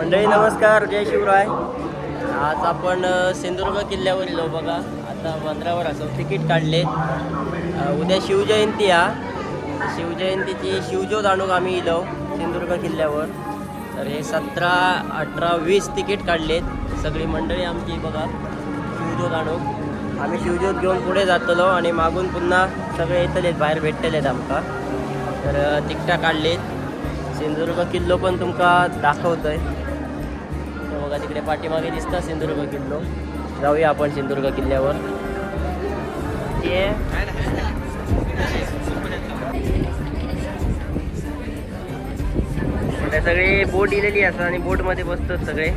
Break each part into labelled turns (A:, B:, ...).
A: मंडळी नमस्कार, जय शिवराय. आज आपण सिंधुदुर्ग किल्ल्यावर येलो बघा. आता बंदरावर असं तिकीट काढले. उद्या शिवजयंती शिवजयंतीची शिवज्योत आणूक आम्ही इलो सिंधुदुर्ग किल्ल्यावर. तर हे 17, 18, 20 तिकीट काढलेत. सगळी मंडळी आमची बघा शिवज्योत आणूक. आम्ही शिवज्योत घेऊन पुढे जातलो आणि मागून पुन्हा सगळे येतलेत, बाहेर भेटतलेत आमका. तर तिकटा काढलेत. सिंधुदुर्ग किल्लो पण तुमका दाखवतोय. बघा तिकडे पाठीमागे दिसता सिंधुदुर्ग किल्लो. जाऊया आपण सिंधुदुर्ग किल्ल्यावर. सगळे बोट इलेली असतात आणि बोटमध्ये बसतात सगळे.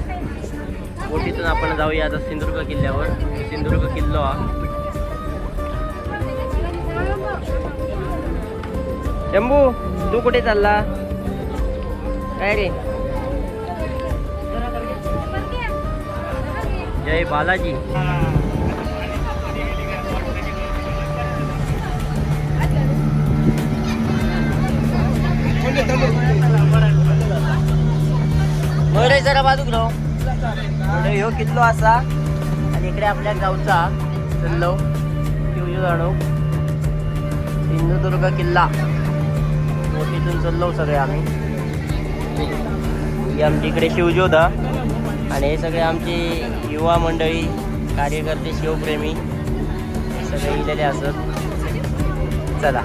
A: बोटीतून आपण जाऊया आता सिंधुदुर्ग किल्ल्यावर. सिंधुदुर्ग किल्लो हा. शंभू तू कुठे चालला काय रे? जय बालाजी. मोरे जरा बाजूक राव. ह्यो किल्लो असा आणि इकडे आपल्या गावचा किल्लो शिवजोत सिंधुदुर्ग किल्ला. मोठीतून चाललो सगळे आम्ही. ही आमची इकडे शिवज्योत आणि हे सगळे आमची युवा मंडळी, कार्यकर्ते, शिवप्रेमी सगळे इलेले असत. चला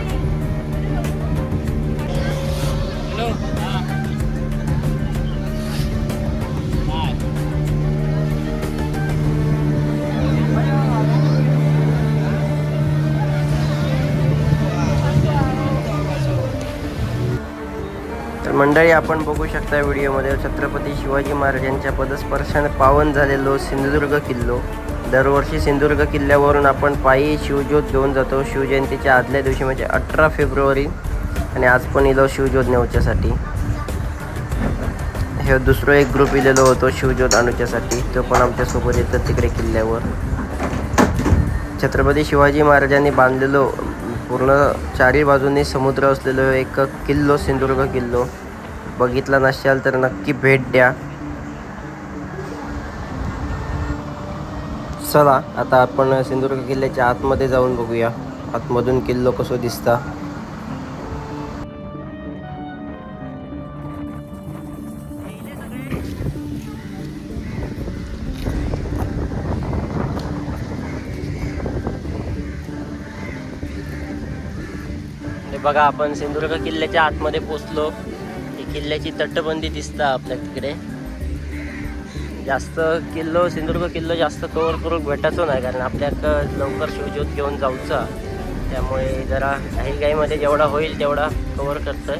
A: मंडळी, आपण बघू शकता व्हिडिओमध्ये छत्रपती शिवाजी महाराजांच्या पदस्पर्शाने पावन झालेलो सिंधुदुर्ग किल्लो. दरवर्षी सिंधुदुर्ग किल्ल्यावरून आपण पायी शिवज्योत घेऊन जातो शिवजयंतीच्या आदल्या दिवशी, म्हणजे 18 फेब्रुवारी. आणि आज पण इलो शिवज्योत नेऊच्यासाठी. हे दुसरं एक ग्रुप इलेलो होतो शिवज्योत आणूच्यासाठी. तो पण आमच्यासोबत येतो तिकडे किल्ल्यावर. छत्रपती शिवाजी महाराजांनी बांधलेलो पूर्ण चारी बाजूंनी समुद्र असलेलो एक किल्लो सिंधुदुर्ग किल्लो. बघितला नसाल तर नक्की भेट द्या. चला आता आपण सिंधुदुर्ग किल्ल्याच्या आतमध्ये जाऊन बघूया आतमधून किल्लो कसो दिसता. बघा आपण सिंधुदुर्ग किल्ल्याच्या आतमध्ये पोचलो. ही किल्ल्याची तटबंदी दिसता आपल्या तिकडे. जास्त किल्लो सिंधुदुर्ग किल्लो जास्त कव्हर करून भेटायचो नाही, कारण आपल्याक लवकर शिवज्योत घेऊन जाऊचा. त्यामुळे जरा घाईमध्ये जेवढा होईल तेवढा कव्हर करतोय.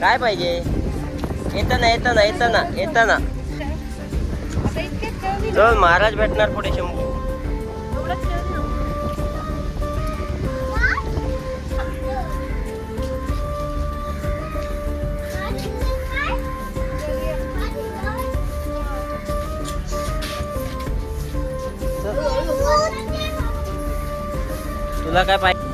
A: काय पाहिजे? येताना चल, महाराज भेटणार पुढे. शंभू तुला काय पाहिजे?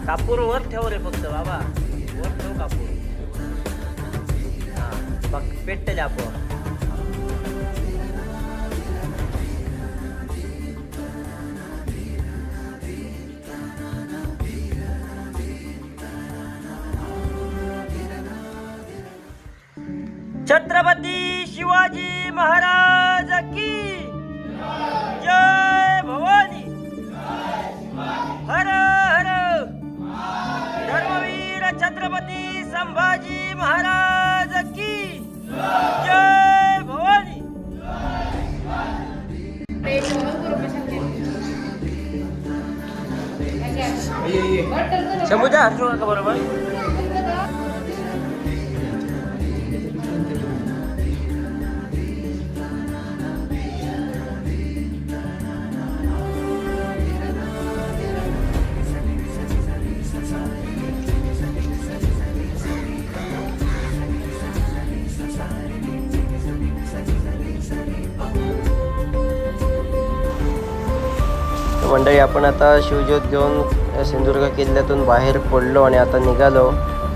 A: कापूर वर ठेव रे फक्त बाबा, वर ठेव कापूर. बघ पेटले आपोआप. छत्रपती शिवाजी महाराज की जय भवानी. हर हर धर्मवीर छत्रपती संभाजी महाराज की जय भवानी. शंभूच्या हसू नका बरोबर. मंडळी आपण आता शिवज्योत घेऊन सिंधुदुर्ग किल्ल्यातून बाहेर पडलो आणि आता निघालो.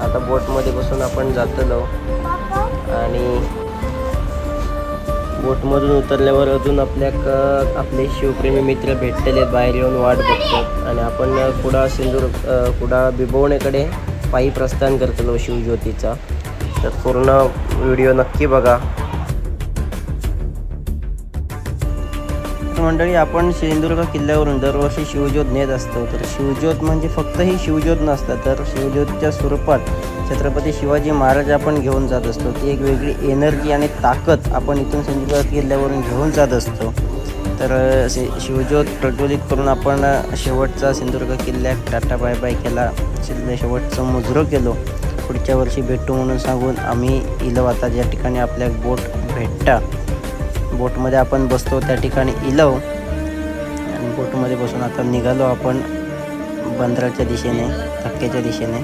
A: आता बोटमध्ये बसून आपण जातलो आणि बोटमधून उतरल्यावर अजून आपले शिवप्रेमी मित्र भेटलेले बाहेर येऊन वाट बघतात आणि आपण कुडा बिबवणेकडे पायी प्रस्थान करतलो शिवज्योतीचा. तर पूर्ण व्हिडिओ नक्की बघा. मंडळी आपण सिंधुदुर्ग किल्ल्यावरून दरवर्षी शिवज्योत नेत असतो. तर शिवज्योत म्हणजे फक्त ही शिवज्योत नसतं, तर शिवज्योतच्या स्वरूपात छत्रपती शिवाजी महाराज आपण घेऊन जात असतो. ती एक वेगळी एनर्जी आणि ताकद आपण इथून सिंधुदुर्ग किल्ल्यावरून घेऊन जात असतो. तर शिवज्योत प्रज्वलित करून आपण शेवटचा सिंधुदुर्ग किल्ल्यात टाटा बाय बाय केला. शेवटचं मुजरं केलो. पुढच्या वर्षी भेटू म्हणून सांगून आम्ही इलो. आता ज्या ठिकाणी आपल्या बोट भेटता बोटमध्ये आपण बसतो त्या ठिकाणी इलो आणि बोटमध्ये बसून आता निघालो आपण बंदराच्या दिशेने, धक्क्याच्या दिशेने.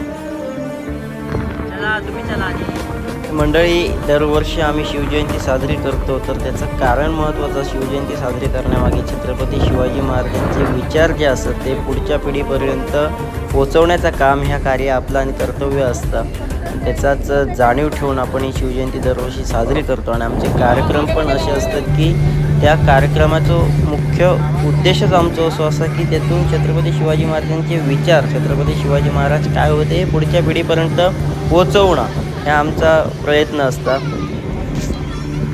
A: मंडळी दरवर्षी आम्ही शिवजयंती साजरी करतो. तर त्याचं कारण महत्त्वाचं. शिवजयंती साजरी करण्यामागे छत्रपती शिवाजी महाराजांचे विचार जे असतात ते पुढच्या पिढीपर्यंत पोचवण्याचं काम ह्या कार्य आपलं आणि कर्तव्य असतं. त्याचाच जाणीव ठेवून आपण ही शिवजयंती दरवर्षी साजरी करतो आणि आमचे कार्यक्रम पण असे असतात की त्या कार्यक्रमाचं मुख्य उद्देशच आमचा असं असं की त्यातून छत्रपती शिवाजी महाराजांचे विचार, छत्रपती शिवाजी महाराज काय होते हे पुढच्या पिढीपर्यंत पोचवणं हा आमचा प्रयत्न असतात.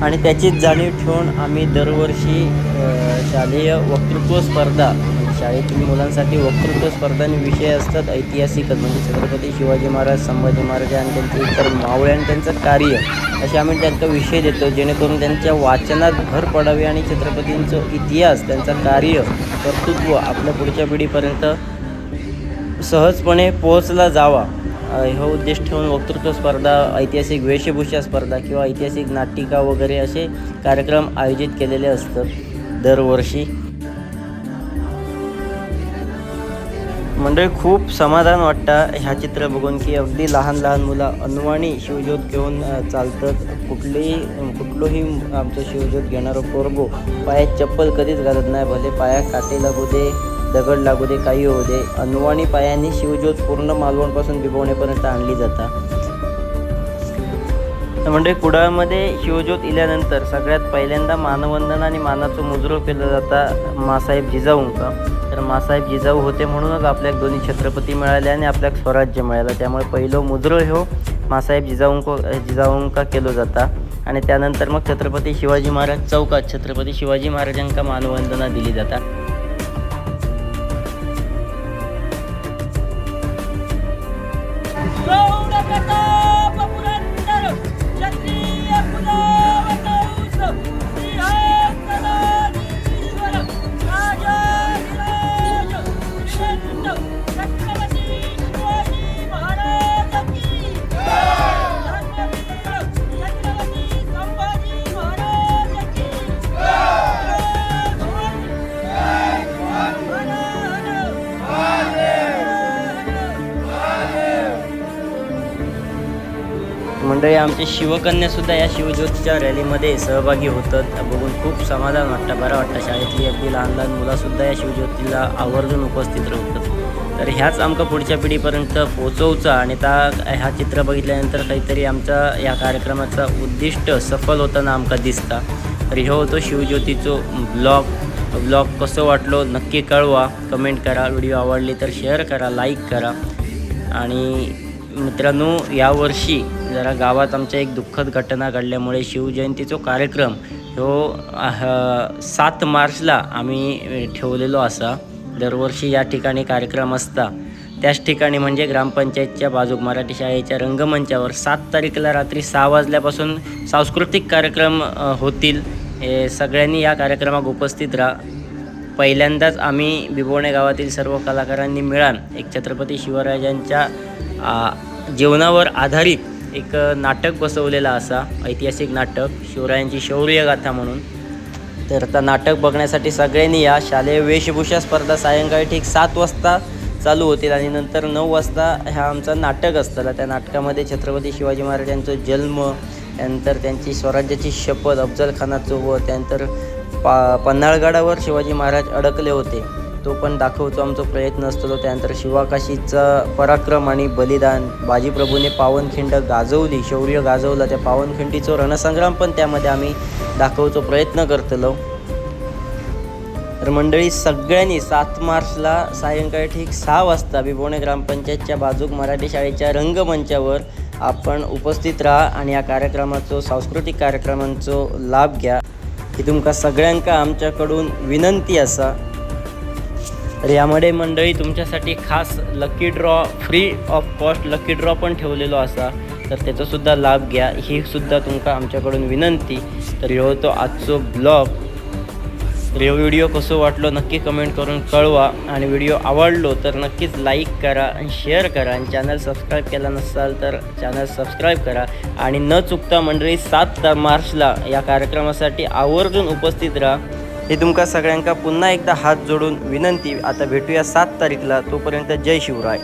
A: आणि त्याचीच जाणीव ठेवून आम्ही दरवर्षी शालेय वक्तृत्व स्पर्धा, शाळेतील मुलांसाठी वक्तृत्व स्पर्धा आणि विषय असतात ऐतिहासिकच, म्हणजे छत्रपती शिवाजी महाराज, संभाजी महाराज आणि त्यांचे इतर मावळे आणि त्यांचं कार्य असे आम्ही त्यांचा विषय देतो, जेणेकरून त्यांच्या वाचनात भर पडावी आणि छत्रपतींचं इतिहास, त्यांचं कार्य, कर्तृत्व आपल्या पुढच्या पिढीपर्यंत सहजपणे पोहोचला जावा हा उद्देश ठेवून वक्तृत्व स्पर्धा, ऐतिहासिक वेशभूषा स्पर्धा किंवा ऐतिहासिक नाटिका वगैरे असे कार्यक्रम आयोजित केलेले असतात दरवर्षी. मंडळी खूप समाधान वाटतं ह्या चित्र बघून की अगदी लहान लहान मुलं अनवाणी शिवज्योत घेऊन चालतात. कुठलंही आमचं शिवज्योत घेणारं पोरगो पायात चप्पल कधीच घालत नाही, भले पायात काटे लागू दे, दगड लागू दे, काही होऊ दे, अनवाणी पायाने शिवज्योत पूर्ण मालवणपासून बिबवणेपर्यंत आणली जातात. म्हणजे कुडाळमध्ये शिवज्योत इल्यानंतर सगळ्यात पहिल्यांदा मानवंदन आणि मानाचं मुजरो केलं जातं मासाहेब जिजाऊंका. तर मासाहेब जिजाऊ होते म्हणूनच आपल्याला दोन्ही छत्रपती मिळाले आणि आपल्याला स्वराज्य मिळालं. त्यामुळे पहिलं मुजरो ह्यो मासाहेब जिजाऊंका केलं जाता आणि त्यानंतर मग छत्रपती शिवाजी महाराज चौकात छत्रपती शिवाजी महाराजांका मानवंदना दिली जातात. मंडळी आमचे शिवकन्यासुद्धा या शिवज्योतच्या रॅलीमध्ये सहभागी होतात. बघून खूप समाधान वाटतं, बरं वाटतं. शाळेतली अगदी लहान लहान मुलांसुद्धा या शिवज्योतीला आवर्जून उपस्थित राहतात. तर ह्याच आमका पुढच्या पिढीपर्यंत पोचवचा आणि ह्या चित्र बघितल्यानंतर काहीतरी आमचा या कार्यक्रमाचा उद्दिष्ट सफल होताना आमका दिसता. तर ह्यो होतो शिवज्योतीचो ब्लॉग कसं वाटलो नक्की कळवा, कमेंट करा. व्हिडिओ आवडली तर शेअर करा, लाईक करा. आणि मित्रांनो यावर्षी जरा गावात आमच्या एक दुःखद घटना घडल्यामुळे शिवजयंतीचा कार्यक्रम ह्यो 7 मार्चला आम्ही ठेवलेलो असा. दरवर्षी या ठिकाणी कार्यक्रम असता त्याच ठिकाणी म्हणजे ग्रामपंचायतच्या बाजूक मराठी शाळेच्या रंगमंचावर 7 तारीखला रात्री 6 वाजल्यापासून सांस्कृतिक कार्यक्रम होतील. सगळ्यांनी या कार्यक्रमात उपस्थित राहा. पहिल्यांदाच आम्ही बिबोणे गावातील सर्व कलाकारांनी मिळून एक छत्रपती शिवरायांच्या जीवनावर आधारित एक नाटक बसवलेला असा, ऐतिहासिक नाटक शिवरायांची शौर्यगाथा म्हणून. तर आता नाटक बघण्यासाठी सगळ्यांनी या. शालेय वेशभूषा स्पर्धा सायंकाळी ठीक 7 वाजता चालू होतील आणि नंतर 9 वाजता ह्या आमचा नाटक असताना त्या नाटकामध्ये छत्रपती शिवाजी महाराजांचा जन्म, त्यानंतर त्यांची स्वराज्याची शपथ, अफजल खानाचं व त्यानंतर पन्हाळगडावर शिवाजी महाराज अडकले होते तो पण दाखवतो आमचा प्रयत्न असतो. त्यानंतर शिवाकाशीचा पराक्रम आणि बलिदान, बाजीप्रभूने पावनखिंड गाजवली, शौर्य गाजवलं, त्या पावनखिंडीचा रणसंग्राम पण त्यामध्ये आम्ही दाखवतो प्रयत्न करतलो. तर मंडळी सगळ्यांनी 7 मार्चला सायंकाळी ठीक 6 वाजता बिबोणे ग्रामपंचायतच्या बाजूक मराठी शाळेच्या रंगमंचावर आपण उपस्थित राहा आणि या कार्यक्रमाचो सांस्कृतिक कार्यक्रमांचो लाभ घ्या ही तुमका सगळ्यांका आमच्याकडून विनंती असा. तर यामध्ये मंडळी तुमच्यासाठी खास lucky draw, free of cost lucky draw पण ठेवलेलो असा, तर त्याचासुद्धा लाभ घ्या ही सुद्धा तुमका आमच्याकडून विनंती. तर ह्यो तो आजचो ब्लॉग. तर ह्यो व्हिडिओ कसो वाटलो नक्की कमेंट करून कळवा आणि व्हिडिओ आवडलो तर नक्कीच लाईक करा आणि शेअर करा आणि चॅनल सबस्क्राईब केला नसाल तर चॅनल सबस्क्राईब करा आणि न चुकता मंडळी 7 मार्चला या कार्यक्रमासाठी आवर्जून उपस्थित राहा हे तुमका सगळ्यांका पुन्हा एकदा हात जोडून विनंती. आता भेटूया 7 तारीखला. तोपर्यंत जय शिवराय.